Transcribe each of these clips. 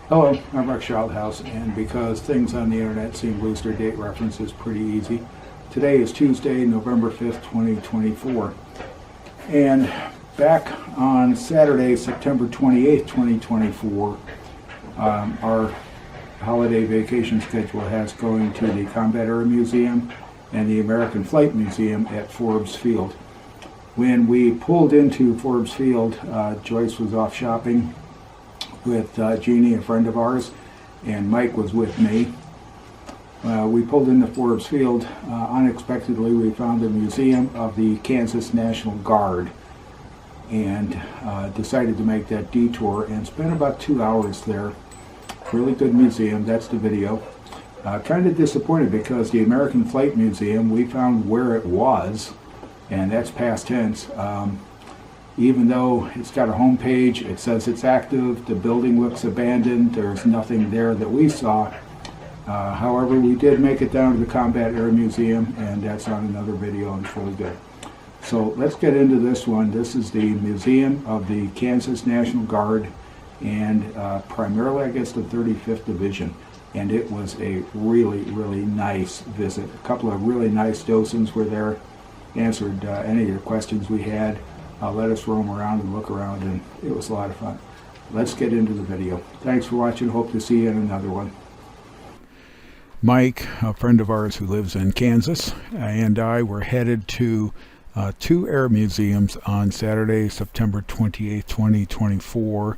Hello, I'm Rex Schaldhaus, and because things on the internet seem loose, their date reference is pretty easy. Today is Tuesday, November 5th, 2024. And back on Saturday, September 28th, 2024, our holiday vacation schedule has going to the Combat Air Museum and the American Flight Museum at Forbes Field. When we pulled into Forbes Field, Joyce was off shopping with Jeannie, a friend of ours, and Mike was with me. We pulled into Forbes Field. Unexpectedly, we found the Museum of the Kansas National Guard and decided to make that detour and spent about 2 hours there. Really good museum. That's the video. Kind of disappointed because the American Flight Museum, we found where it was, and that's past tense. Even though it's got a home page, it says it's active, the building looks abandoned, there's nothing there that we saw. However, we did make it down to the Combat Air Museum, and that's on another video, and it's really good. So let's get into this one. This is the Museum of the Kansas National Guard, and primarily, I guess, the 35th Division. And it was a really, really nice visit. A couple of really nice docents were there, answered any of the questions we had. Let us roam around and look around, and it was a lot of fun. Let's get into the video. Thanks for watching. Hope to see you in another one. Mike, a friend of ours who lives in Kansas, and I were headed to two air museums on Saturday, September 28th, 2024.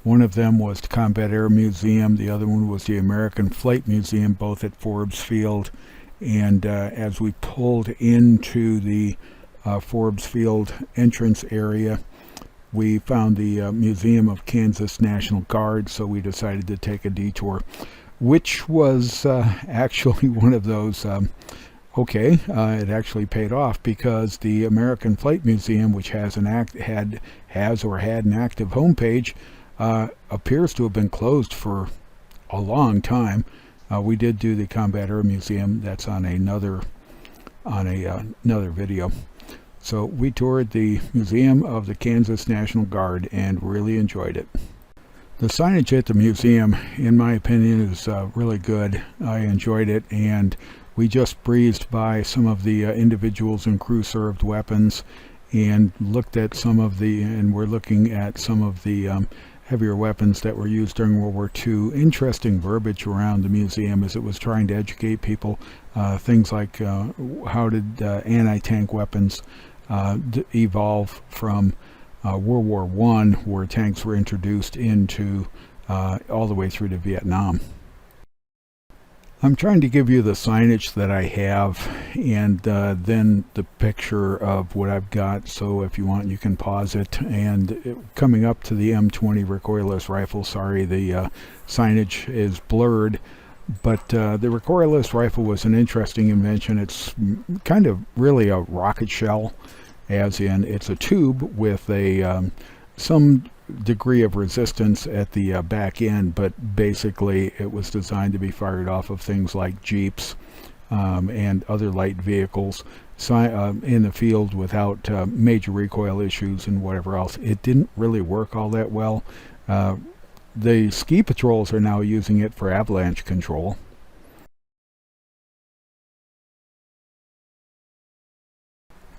One of them was the Combat Air Museum. The other one was the American Flight Museum, both at Forbes Field. And as we pulled into the Forbes Field entrance area, we found the Museum of Kansas National Guard, so we decided to take a detour, which was actually one of those, it actually paid off, because the American Flight Museum, which has an had an active homepage, appears to have been closed for a long time. We did do the Combat Air Museum. That's on another video. So we toured the Museum of the Kansas National Guard and really enjoyed it. The signage at the museum, in my opinion, is really good. I enjoyed it, and we just breezed by some of the individuals and crew-served weapons and looked at some of the, and we're looking at some of the heavier weapons that were used during World War II. Interesting verbiage around the museum as it was trying to educate people. Things like how did anti-tank weapons evolve from World War I, where tanks were introduced into all the way through to Vietnam. I'm trying to give you the signage that I have, and then the picture of what I've got, so if you want you can pause it. And coming up to the M20 recoilless rifle, sorry, the signage is blurred, but the recoilless rifle was an interesting invention. It's kind of really a rocket shell, as in it's a tube with a some degree of resistance at the back end, but basically it was designed to be fired off of things like Jeeps and other light vehicles in the field without major recoil issues and whatever else. It didn't really work all that well. The ski patrols are now using it for avalanche control.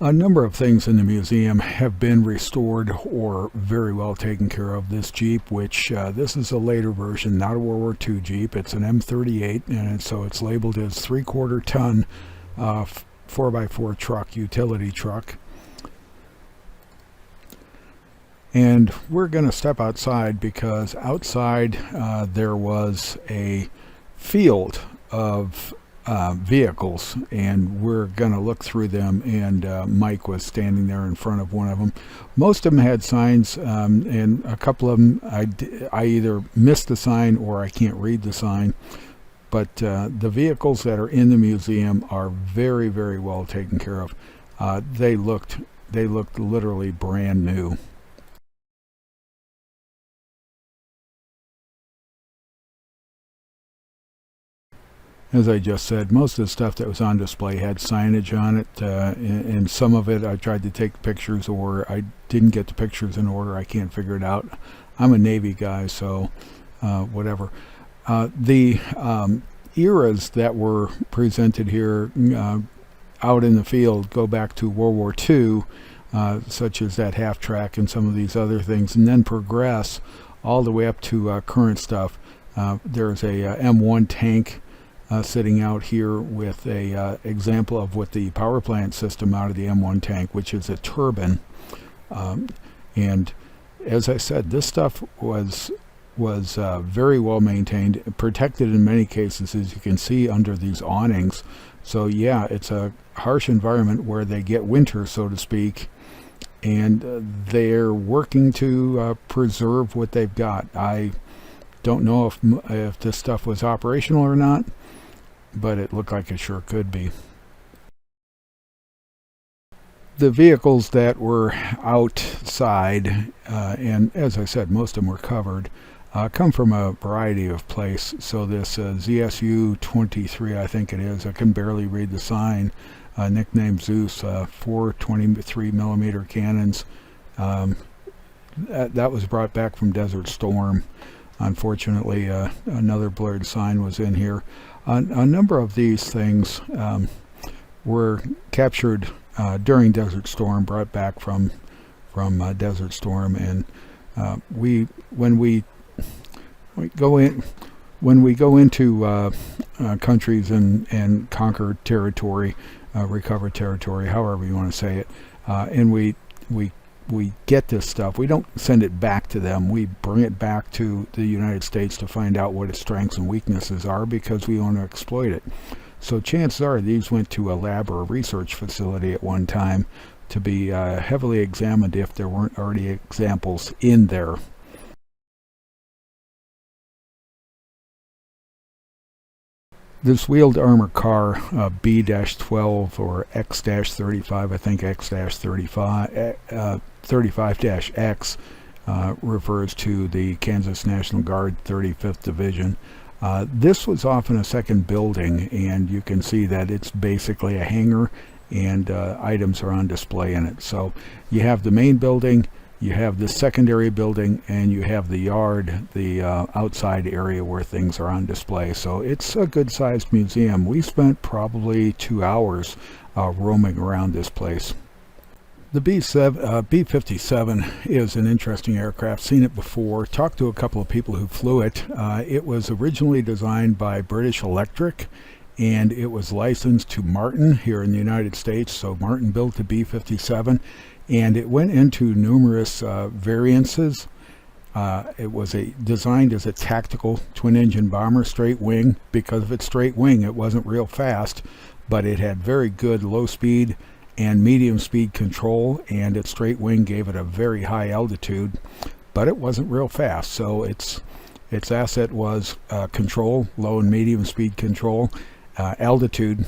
A number of things in the museum have been restored or very well taken care of. This Jeep, which this is a later version, not a World War II Jeep, it's an M38, and so it's labeled as 3/4 ton 4x4 truck, utility truck. And we're going to step outside, because outside there was a field of vehicles, and we're going to look through them, and Mike was standing there in front of one of them. Most of them had signs, and a couple of them I either missed the sign or I can't read the sign, but the vehicles that are in the museum are very, very well taken care of. They looked literally brand new. As I just said, most of the stuff that was on display had signage on it, and some of it I tried to take pictures, or I didn't get the pictures in order. I can't figure it out. I'm a Navy guy, so whatever. The eras that were presented here out in the field go back to World War II, such as that half track and some of these other things, and then progress all the way up to current stuff. There's a M1 tank sitting out here with a example of what the power plant system out of the M1 tank, which is a turbine. And as I said, this stuff was very well maintained, protected in many cases, as you can see under these awnings. So yeah, it's a harsh environment where they get winter, so to speak, and they're working to preserve what they've got. I don't know if this stuff was operational or not, but it looked like it sure could be. The vehicles that were outside, and as I said, most of them were covered, come from a variety of places. So this ZSU 23, I think it is, I can barely read the sign, nicknamed Zeus, 423 millimeter cannons. That was brought back from Desert Storm. Unfortunately, another blurred sign was in here. A number of these things were captured during Desert Storm, brought back from Desert Storm, and when we go into countries and conquer territory, recover territory, however you want to say it, and we get this stuff, we don't send it back to them. We bring it back to the United States to find out what its strengths and weaknesses are, because we want to exploit it. So chances are these went to a lab or a research facility at one time to be heavily examined if there weren't already examples in there. This wheeled armor car, B-12 or X-35, I think X-35, 35-X, refers to the Kansas National Guard 35th Division. This was often a second building, and you can see that it's basically a hangar, and items are on display in it. So you have the main building, you have the secondary building, and you have the yard, the outside area where things are on display. So it's a good-sized museum. We spent probably 2 hours roaming around this place. The B-57 is an interesting aircraft. Seen it before, talked to a couple of people who flew it. It was originally designed by British Electric, and it was licensed to Martin here in the United States. So Martin built the B-57, and it went into numerous variances. It was designed as a tactical twin-engine bomber, straight wing. Because of its straight wing, it wasn't real fast, but it had very good low speed and medium speed control, and its straight wing gave it a very high altitude, but it wasn't real fast. So its asset was control, low and medium speed control, altitude,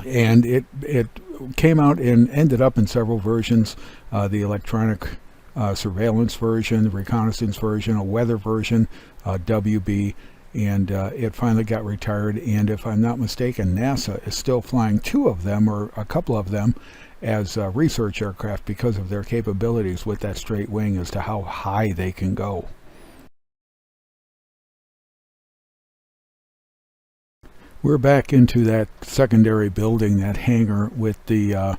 and it came out and ended up in several versions: the electronic surveillance version, the reconnaissance version, a weather version, WB, and it finally got retired. And if I'm not mistaken, NASA is still flying 2 of them, or a couple of them, as research aircraft because of their capabilities with that straight wing as to how high they can go. We're back into that secondary building, that hangar, with the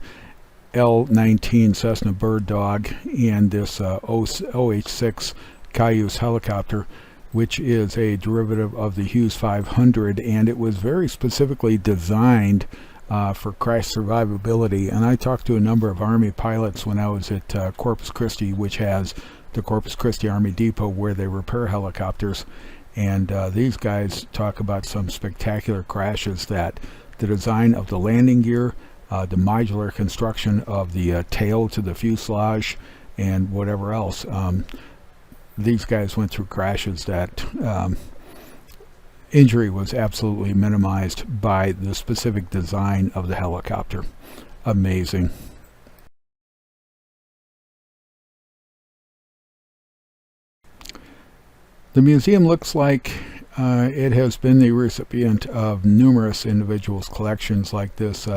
L-19 Cessna Bird Dog and this OH-6 Cayuse helicopter, which is a derivative of the Hughes 500, and it was very specifically designed for crash survivability. And I talked to a number of Army pilots when I was at Corpus Christi, which has the Corpus Christi Army Depot where they repair helicopters. And these guys talk about some spectacular crashes, that the design of the landing gear, the modular construction of the tail to the fuselage, and whatever else. These guys went through crashes that injury was absolutely minimized by the specific design of the helicopter. Amazing. The museum looks like it has been the recipient of numerous individuals' collections, like this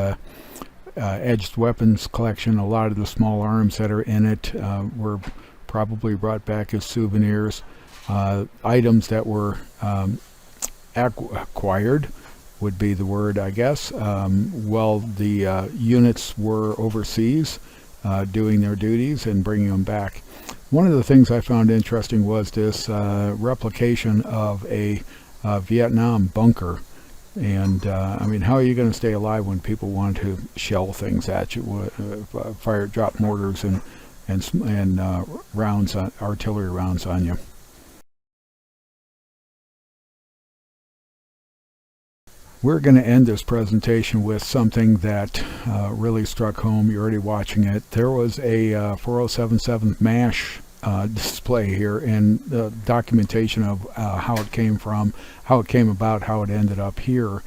edged weapons collection. A lot of the small arms that are in it were probably brought back as souvenirs. items that were acquired would be the word, I guess, while the units were overseas doing their duties and bringing them back. One of the things I found interesting was this replication of a Vietnam bunker. And I mean, how are you going to stay alive when people want to shell things at you, drop mortars and rounds, artillery rounds on you? We're going to end this presentation with something that really struck home. You're already watching it. There was a 4077 MASH display here, and the documentation of how it came from, how it came about, how it ended up here.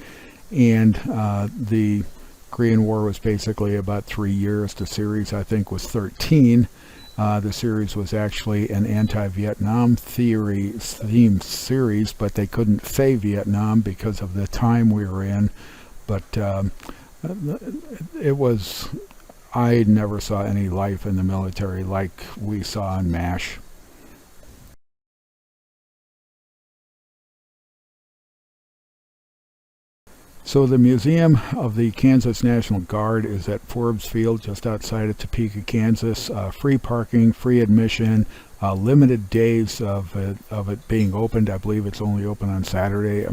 And the Korean War was basically about 3 years. The series, I think, was 13. The series was actually an anti-Vietnam themed series, but they couldn't say Vietnam because of the time we were in. But it was, I never saw any life in the military like we saw in MASH. So the Museum of the Kansas National Guard is at Forbes Field, just outside of Topeka, Kansas. Free parking, free admission, limited days of it being opened. I believe it's only open on Saturday.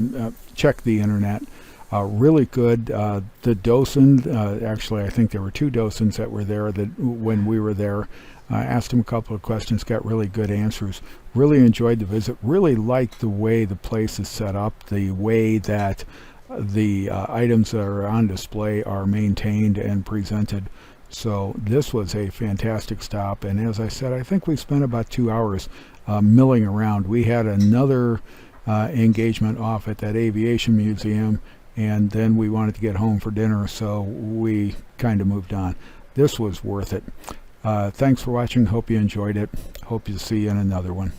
Check the internet. Really good. The docent, actually I think there were 2 docents that were there that when we were there. Asked them a couple of questions, got really good answers. Really enjoyed the visit. Really liked the way the place is set up, the way that the items that are on display are maintained and presented. So this was a fantastic stop, and as I said, I think we spent about 2 hours milling around. We had another engagement off at that aviation museum, and then we wanted to get home for dinner, so we kind of moved on. This was worth it. Thanks for watching. Hope you enjoyed it. Hope to see you in another one.